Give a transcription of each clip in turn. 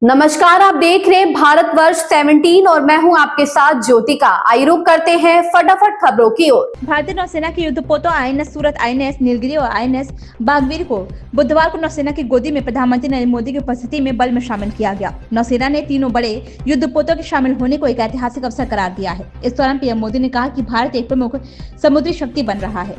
नमस्कार, आप देख रहे हैं भारतवर्ष 17 और मैं हूं आपके साथ ज्योतिका। आइए रुक करते हैं फटाफट खबरों की ओर। भारतीय नौसेना के युद्धपोतों आईएनएस सूरत, आईएनएस नीलगिरी और आईएनएस बागवीर को बुधवार को नौसेना की गोदी में प्रधानमंत्री नरेंद्र मोदी की उपस्थिति में बल में शामिल किया गया। नौसेना ने तीनों बड़े युद्धपोतों के शामिल होने को एक ऐतिहासिक अवसर करार दिया है। इस दौरान पीएम मोदी ने कहा कि भारत एक प्रमुख समुद्री शक्ति बन रहा है।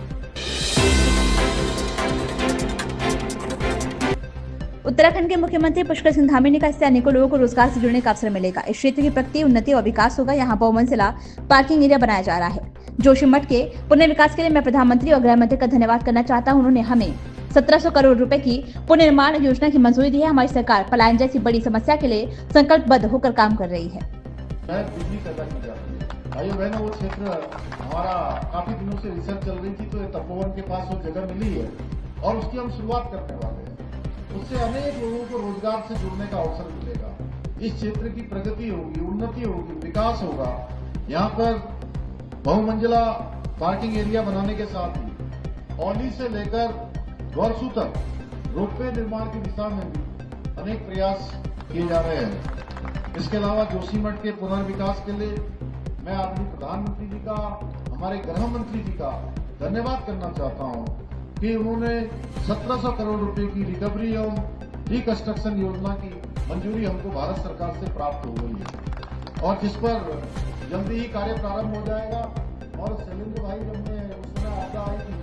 उत्तराखंड के मुख्यमंत्री पुष्कर सिंह धामी ने कहा, इससे अनेकों लोगों को रोजगार से जुड़ने का अवसर मिलेगा। इस क्षेत्र की प्रगति, उन्नति और विकास होगा। यहाँ बहुमंजिला पार्किंग एरिया बनाया जा रहा है। जोशीमठ के पुनर्विकास के लिए मैं प्रधानमंत्री और गृह मंत्री का धन्यवाद करना चाहता हूँ। उन्होंने हमें 1700 करोड़ रुपए की पुनर्निर्माण योजना की मंजूरी दी है। हमारी सरकार पलायन जैसी बड़ी समस्या के लिए संकल्पबद्ध होकर काम कर रही है। भाइयों बहनों, वो क्षेत्र हमारा काफी दिनों से रिसर्च चल रही थी, तो तपोवन के पास वो जगह मिली है और उसकी हम शुरुआत करने वाले हैं। उससे अनेक लोगों को रोजगार से जुड़ने का अवसर मिलेगा। इस क्षेत्र की प्रगति होगी, उन्नति होगी, विकास होगा। यहाँ पर बहुमंजिला पार्किंग एरिया बनाने के साथ ही औली से लेकर गोरसू तक रोपवे निर्माण की दिशा में भी अनेक प्रयास किए जा रहे हैं। इसके अलावा जोशीमठ के पुनर्विकास के लिए मैं आदरणीय प्रधानमंत्री जी का, हमारे गृह मंत्री जी का धन्यवाद करना चाहता हूं कि उन्होंने 1700 करोड़ रुपए की रिकवरी एवं रिकंस्ट्रक्शन योजना की मंजूरी हमको भारत सरकार से प्राप्त हो गई है और जिस पर जल्दी ही कार्य प्रारंभ हो जाएगा। और शैलेंद्र भाई, जब मैं उस समय आपदा आई थी,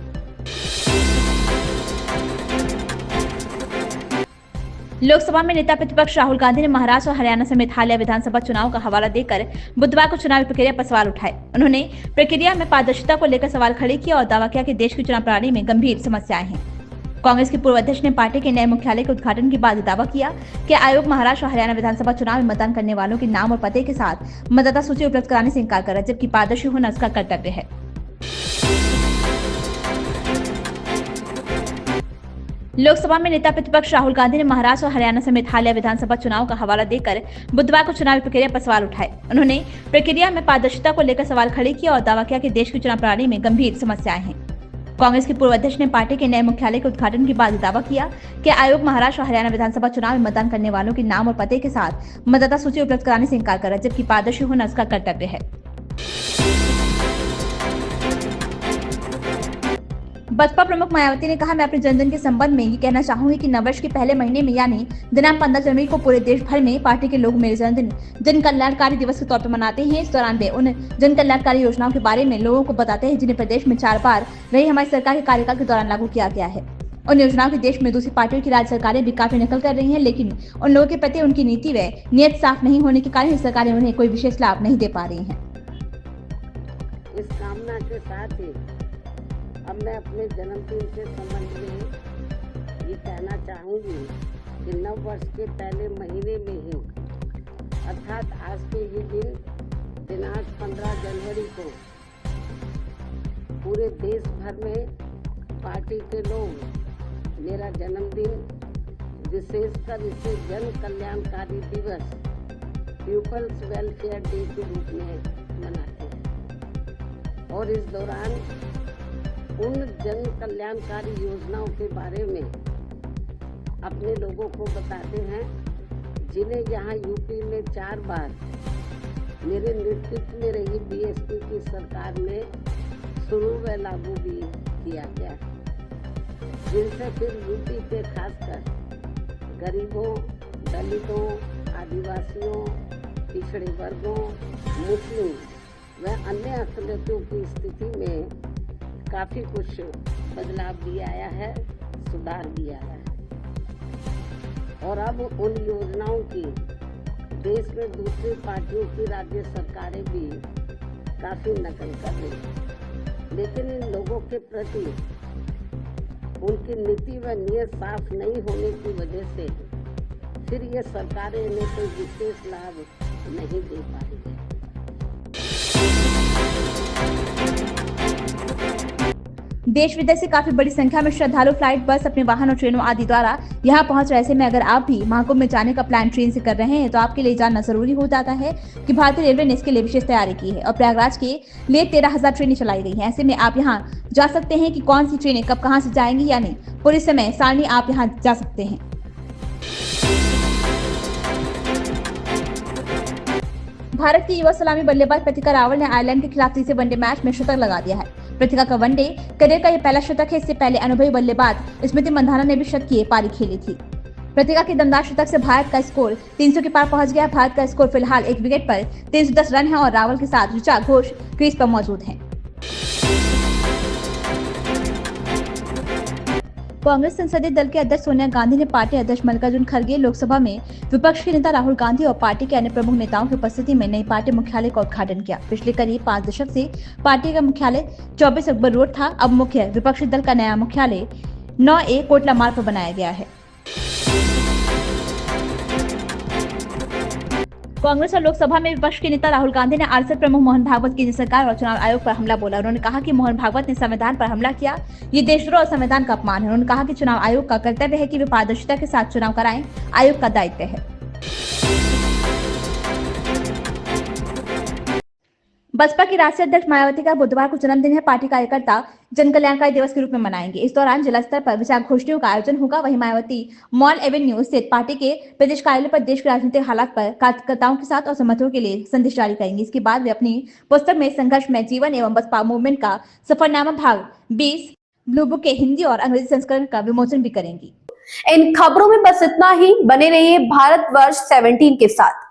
लोकसभा में नेता प्रतिपक्ष राहुल गांधी ने महाराष्ट्र और हरियाणा समेत हालिया विधानसभा चुनाव का हवाला देकर बुधवार को चुनावी प्रक्रिया पर सवाल उठाए। उन्होंने प्रक्रिया में पारदर्शिता को लेकर सवाल खड़े किया और दावा किया कि देश की चुनाव प्रणाली में गंभीर समस्याएं हैं। कांग्रेस के पूर्व अध्यक्ष ने पार्टी के नए मुख्यालय के उद्घाटन के बाद दावा किया कि आयोग महाराष्ट्र और हरियाणा विधानसभा चुनाव में मतदान करने वालों के नाम और पते के साथ मतदाता सूची उपलब्ध कराने से इंकार कर रहा है, जबकि पारदर्शी होना उसका कर्तव्य है। लोकसभा में नेता प्रतिपक्ष राहुल गांधी ने महाराष्ट्र और हरियाणा समेत हालिया विधानसभा चुनाव का हवाला देकर बुधवार को चुनावी प्रक्रिया पर सवाल उठाए। उन्होंने प्रक्रिया में पारदर्शिता को लेकर सवाल खड़े किया और दावा किया कि देश की चुनाव प्रणाली में गंभीर समस्याएं हैं। कांग्रेस के पूर्व अध्यक्ष ने पार्टी के नए मुख्यालय के उद्घाटन के बाद दावा किया कि आयोग महाराष्ट्र और हरियाणा विधानसभा चुनाव में मतदान करने वालों के नाम और पते के साथ मतदाता सूची उपलब्ध कराने से इंकार कर रहा है, जबकि पारदर्शी होना उसका कर्तव्य है। बसपा प्रमुख मायावती ने कहा, मैं अपने जन्मदिन के संबंध में ये कहना चाहूंगी कि नववर्ष के पहले महीने में यानी दिनांक 15 जनवरी को पूरे देश भर में पार्टी के लोग मेरे जन्मदिन जन कल्याणकारी दिवस के तौर पर मनाते हैं। इस दौरान वे उन जन कल्याणकारी योजनाओं के बारे में लोगों को बताते हैं जिन्हें प्रदेश में 4 बार रही हमारी सरकार के कार्यकाल के दौरान लागू किया गया है। उन योजनाओं की देश में दूसरी पार्टियों की राज्य सरकारें भी काफी नकल कर रही हैं, लेकिन उन लोगों के प्रति उनकी नीति व नियत साफ नहीं होने के कारण सरकारें उन्हें कोई विशेष लाभ नहीं दे पा रही है। इस कामना के साथ ही अब मैं अपने जन्मदिन के संबंध में ये कहना चाहूँगी कि नव वर्ष के पहले महीने में ही अर्थात आज के ये दिन दिनांक 15 जनवरी को पूरे देश भर में पार्टी के लोग मेरा जन्मदिन, विशेषकर इसे जन कल्याणकारी दिवस पीपल्स वेलफेयर डे के रूप में मनाते हैं और इस दौरान उन जन कल्याणकारी योजनाओं के बारे में अपने लोगों को बताते हैं जिन्हें यहाँ यूपी में 4 बार मेरे नेतृत्व में रही बीएसपी की सरकार ने शुरू व लागू भी किया गया, जिनसे फिर यूपी के खासकर गरीबों, दलितों, आदिवासियों, पिछड़े वर्गों, मुस्लिम व अन्य अकलियतों की स्थिति में काफी कुछ बदलाव भी आया है, सुधार भी आया है और अब उन योजनाओं की देश में दूसरी पार्टियों की राज्य सरकारें भी काफी नकल कर रही हैं, लेकिन इन लोगों के प्रति उनकी नीति व नियत साफ नहीं होने की वजह से फिर ये सरकारें इन्हें कोई विशेष लाभ नहीं दे पा रही है। देश विदेश से काफी बड़ी संख्या में श्रद्धालु फ्लाइट, बस, अपने वाहन और ट्रेनों आदि द्वारा यहाँ पहुंच रहे। ऐसे में अगर आप भी महाकुंभ में जाने का प्लान ट्रेन से कर रहे हैं तो आपके लिए जानना जरूरी हो जाता है कि भारतीय रेलवे ने इसके लिए विशेष तैयारी की है और प्रयागराज के लिए 13,000 ट्रेनें चलाई गई हैं। ऐसे में आप यहाँ जा सकते हैं कि कौन सी ट्रेनें कब कहाँ से जाएंगी, यानी पूरे समय सारणी आप यहाँ जा सकते हैं। भारत की युवा सलामी बल्लेबाज प्रतिका रावल ने आयरलैंड के खिलाफ तीसरे वनडे मैच में शतक लगा दिया है। प्रतिका का वनडे करियर का यह पहला शतक है। इससे पहले अनुभवी बल्लेबाज स्मृति मंधाना ने भी शतकीय पारी खेली थी। प्रतिका के दमदार शतक से भारत का स्कोर 300 के पार पहुंच गया। भारत का स्कोर फिलहाल एक विकेट पर 310 रन है और रावल के साथ ऋचा घोष क्रीज पर मौजूद हैं। कांग्रेस संसदीय दल के अध्यक्ष सोनिया गांधी ने पार्टी अध्यक्ष मल्लिकार्जुन खड़गे, लोकसभा में विपक्ष के नेता राहुल गांधी और पार्टी के अन्य प्रमुख नेताओं की उपस्थिति में नई पार्टी मुख्यालय का उद्घाटन किया। पिछले करीब 5 दशक से पार्टी का मुख्यालय 24 अकबर रोड था। अब मुख्य विपक्षी दल का नया मुख्यालय 9A कोटला मार्ग पर बनाया गया है। कांग्रेस और लोकसभा में विपक्ष के नेता राहुल गांधी ने आरएसएस प्रमुख मोहन भागवत की सरकार और चुनाव आयोग पर हमला बोला। उन्होंने कहा कि मोहन भागवत ने संविधान पर हमला किया, ये देशद्रोह और संविधान का अपमान है। उन्होंने कहा कि चुनाव आयोग का कर्तव्य है कि वे पारदर्शिता के साथ चुनाव कराएं, आयोग का दायित्व है। बसपा की राष्ट्रीय अध्यक्ष मायावती का बुधवार को जन्मदिन है। पार्टी कार्यकर्ता जन कल्याणकारी दिवस के रूप में मनाएंगे। इस दौरान जिला स्तर पर विचार गोष्ठियों का आयोजन होगा। वहीं मायावती मॉल एवेन्यू स्थित पार्टी के प्रदेश कार्यालय पर देश के राजनीतिक हालात पर कार्यकर्ताओं के साथ और समर्थकों के लिए संदेश जारी करेंगे। इसके बाद वे अपनी पुस्तक में संघर्ष में जीवन एवं बसपा मूवमेंट का सफरनामा भाग 20 ब्लू बुक के हिंदी और अंग्रेजी संस्करण का विमोचन भी करेंगी। इन खबरों में बस इतना ही। बने रहिए भारतवर्ष 17 के साथ।